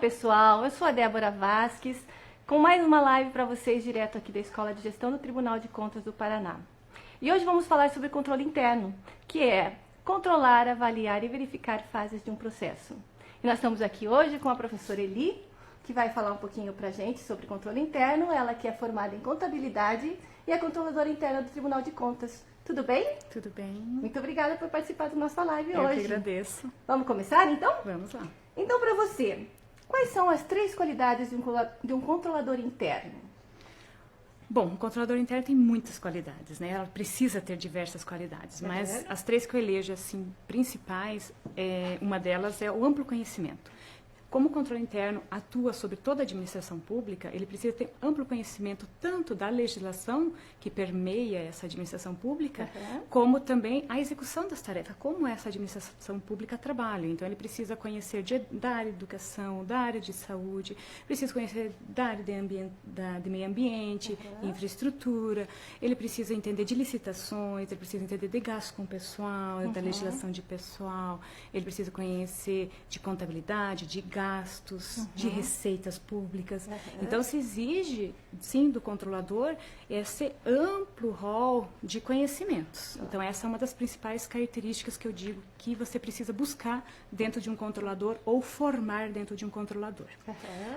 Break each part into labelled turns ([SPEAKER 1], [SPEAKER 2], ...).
[SPEAKER 1] pessoal, eu sou a Débora Vasques, com mais uma live para vocês direto aqui da Escola de Gestão do Tribunal de Contas do Paraná. E hoje vamos falar sobre controle interno, que é controlar, avaliar e verificar fases de um processo. E nós estamos aqui hoje com a professora Eli, que vai falar um pouquinho para a gente sobre controle interno, ela que é formada em contabilidade e é controladora interna do Tribunal de Contas. Tudo bem?
[SPEAKER 2] Tudo bem.
[SPEAKER 1] Muito obrigada por participar da nossa live hoje.
[SPEAKER 2] Eu que agradeço.
[SPEAKER 1] Vamos começar então?
[SPEAKER 2] Vamos lá.
[SPEAKER 1] Então, para você, quais são as 3 qualidades de um controlador interno?
[SPEAKER 2] Bom, o controlador interno tem muitas qualidades, né? Ela precisa ter diversas qualidades, mas as 3 que eu elejo, assim, principais, uma delas é o amplo conhecimento. Como o controle interno atua sobre toda a administração pública, ele precisa ter amplo conhecimento tanto da legislação que permeia essa administração pública, como também a execução das tarefas, como essa administração pública trabalha. Então, ele precisa conhecer da área de educação, da área de saúde, precisa conhecer da área de meio ambiente, infraestrutura, ele precisa entender de licitações, ele precisa entender de gastos com pessoal, da legislação de pessoal, ele precisa conhecer de contabilidade, de gastos, de receitas públicas. Então, se exige, sim, do controlador esse amplo rol de conhecimentos. Então, essa é uma das principais características que eu digo que você precisa buscar dentro de um controlador ou formar dentro de um controlador.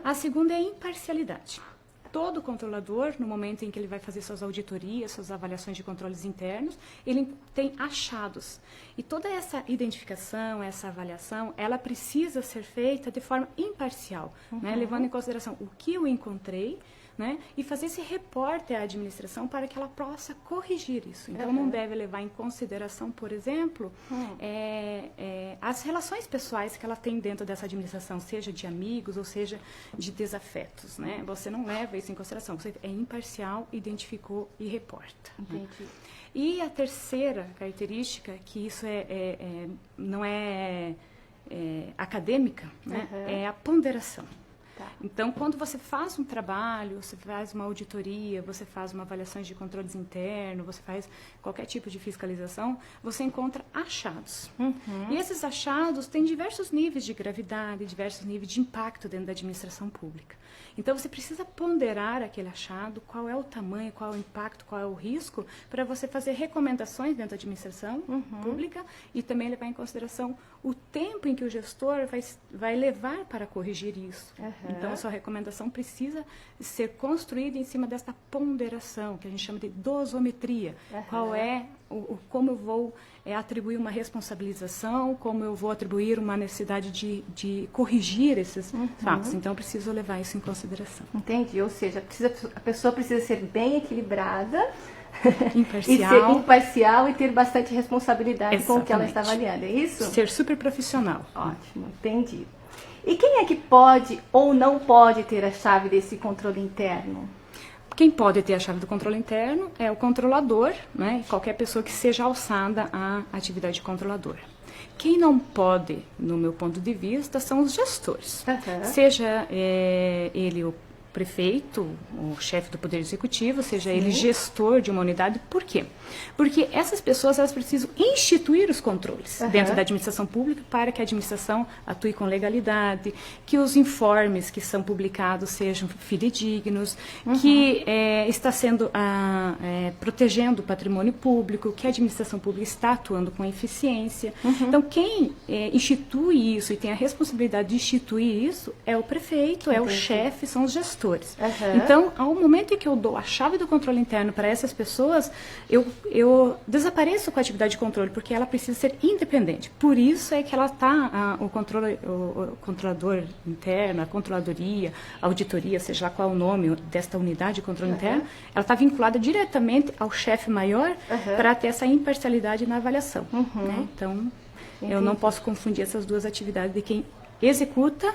[SPEAKER 2] A segunda é a imparcialidade. Todo controlador, no momento em que ele vai fazer suas auditorias, suas avaliações de controles internos, ele tem achados. E toda essa identificação, essa avaliação, ela precisa ser feita de forma imparcial, né? Levando em consideração o que eu encontrei, né? E fazer esse reporte à administração para que ela possa corrigir isso. Então, não deve levar em consideração, por exemplo, as relações pessoais que ela tem dentro dessa administração, seja de amigos ou seja de desafetos, né? Você não leva isso em consideração, você é imparcial, identificou e reporta.
[SPEAKER 1] Entendi.
[SPEAKER 2] E a terceira característica, que isso não é acadêmica, né? É a ponderação. Então, quando você faz um trabalho, você faz uma auditoria, você faz uma avaliação de controles internos, você faz qualquer tipo de fiscalização, você encontra achados. E esses achados têm diversos níveis de gravidade, diversos níveis de impacto dentro da administração pública. Então, você precisa ponderar aquele achado, qual é o tamanho, qual é o impacto, qual é o risco, para você fazer recomendações dentro da administração pública e também levar em consideração o tempo em que o gestor vai levar para corrigir isso. Então, a sua recomendação precisa ser construída em cima dessa ponderação, que a gente chama de dosometria. Qual é, como eu vou atribuir uma responsabilização, como eu vou atribuir uma necessidade de corrigir esses fatos. Então, eu preciso levar isso em consideração.
[SPEAKER 1] Entendi, ou seja, a pessoa precisa ser bem equilibrada,
[SPEAKER 2] imparcial.
[SPEAKER 1] E ser imparcial e ter bastante responsabilidade com o que ela está avaliando, é isso?
[SPEAKER 2] Ser super profissional.
[SPEAKER 1] Ótimo, entendi. E quem é que pode ou não pode ter a chave desse controle interno?
[SPEAKER 2] Quem pode ter a chave do controle interno é o controlador, né? Qualquer pessoa que seja alçada à atividade de controlador. Quem não pode, no meu ponto de vista, são os gestores. Seja ele o prefeito, o chefe do Poder Executivo, seja ele gestor de uma unidade. Por quê? Porque essas pessoas elas precisam instituir os controles dentro da administração pública para que a administração atue com legalidade, que os informes que são publicados sejam fidedignos, que está sendo protegendo o patrimônio público, que a administração pública está atuando com eficiência. Então, quem institui isso e tem a responsabilidade de instituir isso é o prefeito, é o chefe, são os gestores. Então, ao momento em que eu dou a chave do controle interno para essas pessoas, eu desapareço com a atividade de controle, porque ela precisa ser independente. Por isso é que ela está, o controlador interno, a controladoria, a auditoria, seja lá qual é o nome desta unidade de controle interno, ela está vinculada diretamente ao chefe maior para ter essa imparcialidade na avaliação. Né? Então, eu não posso confundir essas duas atividades de quem executa,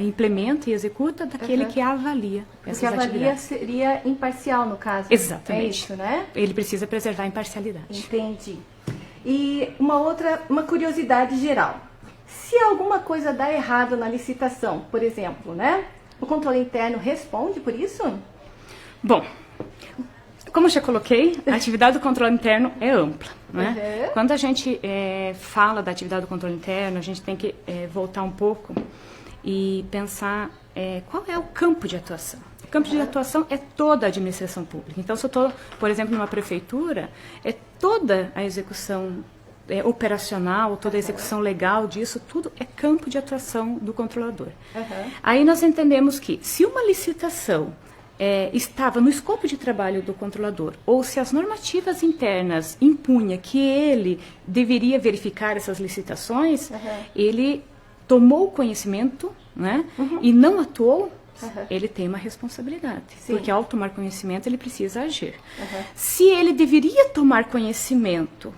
[SPEAKER 2] implementa e executa daquele que avalia essas atividades.
[SPEAKER 1] Porque avalia seria imparcial, no caso.
[SPEAKER 2] Exatamente.
[SPEAKER 1] É isso, né?
[SPEAKER 2] Ele precisa preservar a imparcialidade.
[SPEAKER 1] Entendi. E uma curiosidade geral. Se alguma coisa dá errado na licitação, por exemplo, né? O controle interno responde por isso?
[SPEAKER 2] Bom, como eu já coloquei, a atividade do controle interno é ampla. Né? Quando a gente fala da atividade do controle interno, a gente tem que voltar um pouco e pensar qual é o campo de atuação. O campo de atuação é toda a administração pública. Então, se eu estou, por exemplo, numa prefeitura, é toda a execução operacional, toda a execução legal disso, tudo é campo de atuação do controlador. Aí nós entendemos que, se uma licitação estava no escopo de trabalho do controlador, ou se as normativas internas impunham que ele deveria verificar essas licitações, ele tomou conhecimento, né, e não atuou, ele tem uma responsabilidade. Sim. Porque ao tomar conhecimento, ele precisa agir. Se ele deveria tomar conhecimento,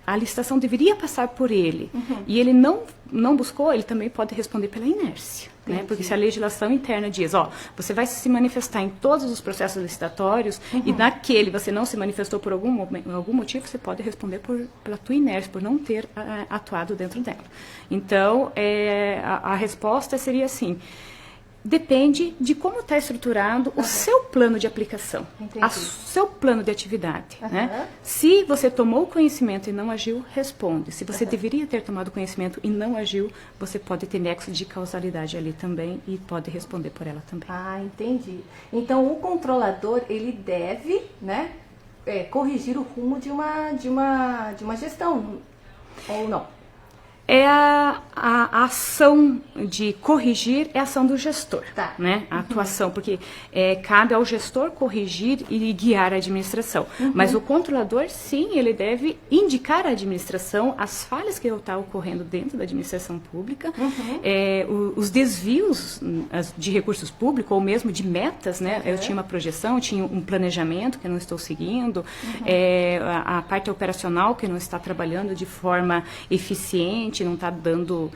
[SPEAKER 2] a licitação deveria passar por ele, e ele não buscou, ele também pode responder pela inércia. Né? Porque se a legislação interna diz, você vai se manifestar em todos os processos licitatórios, e naquele você não se manifestou por algum motivo, você pode responder pela tua inércia, por não ter atuado dentro dela. Então, a resposta seria assim: depende de como está estruturado o seu plano de aplicação, o seu plano de atividade. Né? Se você tomou conhecimento e não agiu, responde. Se você deveria ter tomado conhecimento e não agiu, você pode ter nexo de causalidade ali também e pode responder por ela também.
[SPEAKER 1] Ah, entendi. Então, o controlador, ele deve, né, corrigir o rumo de uma gestão, ou não?
[SPEAKER 2] A ação de corrigir é a ação do gestor, né? A atuação, porque cabe ao gestor corrigir e guiar a administração. Mas o controlador, sim, ele deve indicar à administração as falhas que estão ocorrendo dentro da administração pública, os desvios de recursos públicos, ou mesmo de metas, né? Eu tinha uma projeção, eu tinha um planejamento que eu não estou seguindo, a parte operacional que não está trabalhando de forma eficiente, não está dando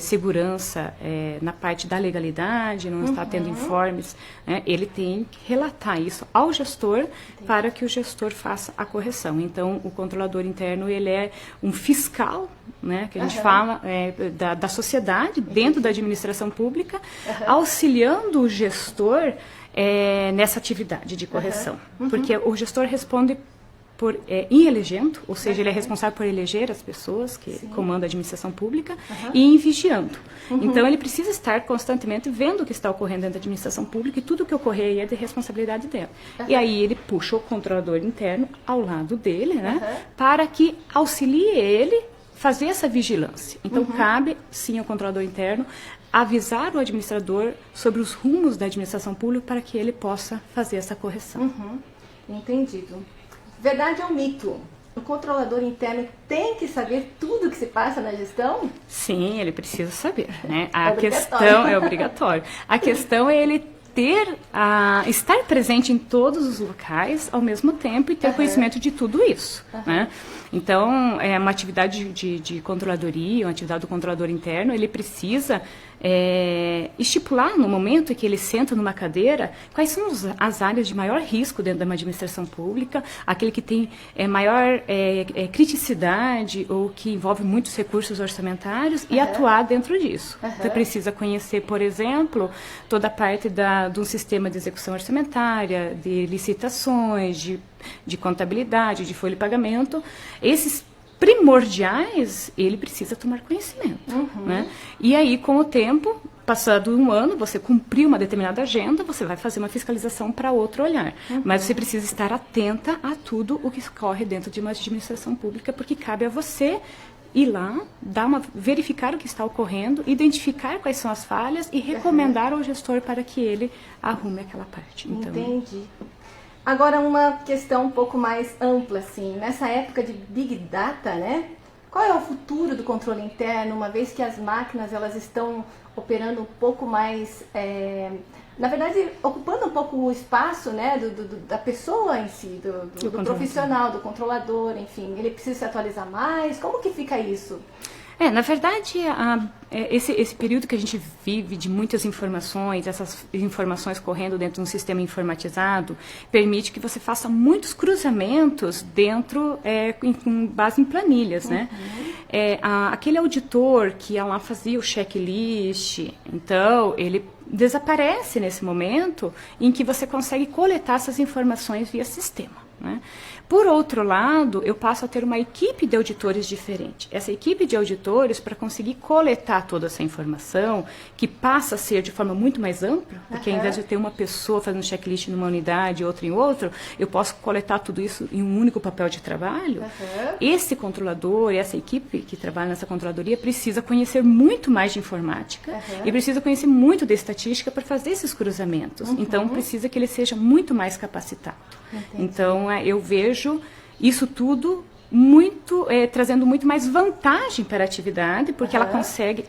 [SPEAKER 2] segurança na parte da legalidade, não está tendo informes, né? Ele tem que relatar isso ao gestor para que o gestor faça a correção. Então, o controlador interno, ele é um fiscal, né, que a gente fala da sociedade, dentro da administração pública, auxiliando o gestor nessa atividade de correção. Porque o gestor responde em elegendo, ou seja, ele é responsável por eleger as pessoas que comandam a administração pública e em vigiando. Então, ele precisa estar constantemente vendo o que está ocorrendo dentro da administração pública e tudo o que ocorrer é de responsabilidade dela. E aí ele puxa o controlador interno ao lado dele, né, para que auxilie ele fazer essa vigilância. Então, cabe, sim, ao controlador interno avisar o administrador sobre os rumos da administração pública para que ele possa fazer essa correção.
[SPEAKER 1] Entendido. Verdade ou mito? O controlador interno tem que saber tudo que se passa na gestão?
[SPEAKER 2] Sim, ele precisa saber, né? A questão é obrigatório. A questão é ele estar presente em todos os locais ao mesmo tempo e ter conhecimento de tudo isso, né? Então, é uma atividade de controladoria, uma atividade do controlador interno, ele precisa estipular no momento em que ele senta numa cadeira quais são as áreas de maior risco dentro de uma administração pública, aquele que tem maior criticidade ou que envolve muitos recursos orçamentários e atuar dentro disso. Então, precisa conhecer, por exemplo, toda a parte de um sistema de execução orçamentária, de licitações, de contabilidade, de folha de pagamento. Esses primordiais, ele precisa tomar conhecimento. Né? E aí, com o tempo, passado um ano, você cumpriu uma determinada agenda, você vai fazer uma fiscalização para outro olhar. Mas você precisa estar atenta a tudo o que ocorre dentro de uma administração pública, porque cabe a você ir lá, verificar o que está ocorrendo, identificar quais são as falhas e recomendar ao gestor para que ele arrume aquela parte. Então,
[SPEAKER 1] entendi. Agora, uma questão um pouco mais ampla, assim, nessa época de Big Data, né? Qual é o futuro do controle interno, uma vez que as máquinas elas estão operando um pouco mais, na verdade, ocupando um pouco o espaço, né, da pessoa em si, do profissional, do controlador, enfim, ele precisa se atualizar mais? Como que fica isso?
[SPEAKER 2] Na verdade, esse período que a gente vive de muitas informações, essas informações correndo dentro de um sistema informatizado, permite que você faça muitos cruzamentos dentro, com base em planilhas, né? Aquele auditor que ia lá fazia o checklist, então, ele desaparece nesse momento em que você consegue coletar essas informações via sistema. Né? Por outro lado, eu passo a ter uma equipe de auditores diferente. Essa equipe de auditores, para conseguir coletar coletar toda essa informação, que passa a ser de forma muito mais ampla, porque ao invés de ter uma pessoa fazendo checklist numa unidade e outra em outra, eu posso coletar tudo isso em um único papel de trabalho. Esse controlador, essa equipe que trabalha nessa controladoria precisa conhecer muito mais de informática e precisa conhecer muito de estatística para fazer esses cruzamentos. Então, precisa que ele seja muito mais capacitado. Então, eu vejo isso tudo trazendo muito mais vantagem para a atividade, porque ela consegue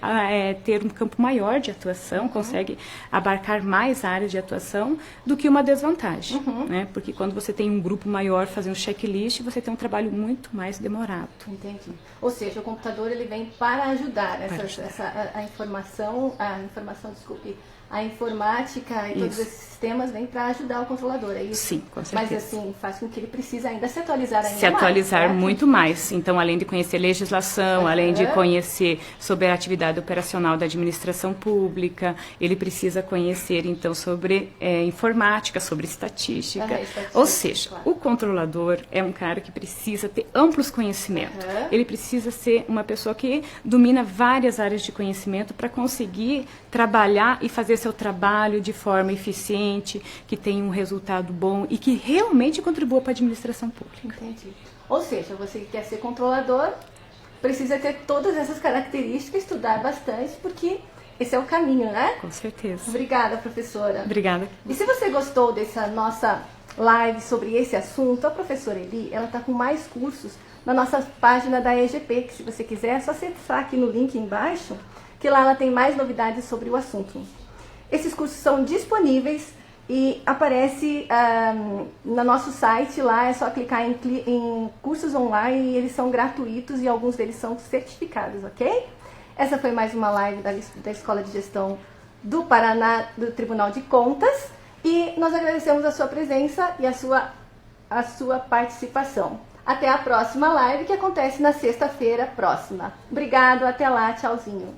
[SPEAKER 2] ter um campo maior de atuação, consegue abarcar mais áreas de atuação do que uma desvantagem, né? Porque quando você tem um grupo maior fazendo checklist, você tem um trabalho muito mais demorado.
[SPEAKER 1] Entendi. Ou seja, o computador ele vem para ajudar a informática e todos esses sistemas vêm para ajudar o controlador, é isso?
[SPEAKER 2] Sim, com certeza.
[SPEAKER 1] Mas assim, faz com que ele precise ainda se atualizar ainda mais.
[SPEAKER 2] Se atualizar
[SPEAKER 1] certo?
[SPEAKER 2] muito mais. Então, além de conhecer legislação, além de conhecer sobre a atividade operacional da administração pública, ele precisa conhecer, então, sobre informática, sobre estatística. Ou seja, o controlador é um cara que precisa ter amplos conhecimentos. Ele precisa ser uma pessoa que domina várias áreas de conhecimento para conseguir trabalhar e fazer seu trabalho de forma eficiente, que tenha um resultado bom e que realmente contribua para a administração pública.
[SPEAKER 1] Entendi. Ou seja, você que quer ser controlador, precisa ter todas essas características, estudar bastante, porque esse é o caminho, né?
[SPEAKER 2] Com certeza.
[SPEAKER 1] Obrigada, professora.
[SPEAKER 2] Obrigada.
[SPEAKER 1] E se você gostou dessa nossa live sobre esse assunto, a professora Eli, ela está com mais cursos na nossa página da EGP, que se você quiser, é só acessar aqui no link embaixo, que lá ela tem mais novidades sobre o assunto. Esses cursos são disponíveis e aparece no nosso site, lá é só clicar em cursos online e eles são gratuitos e alguns deles são certificados, ok? Essa foi mais uma live da Escola de Gestão do Paraná, do Tribunal de Contas, e nós agradecemos a sua presença e a sua participação. Até a próxima live, que acontece na sexta-feira próxima. Obrigado, até lá, tchauzinho.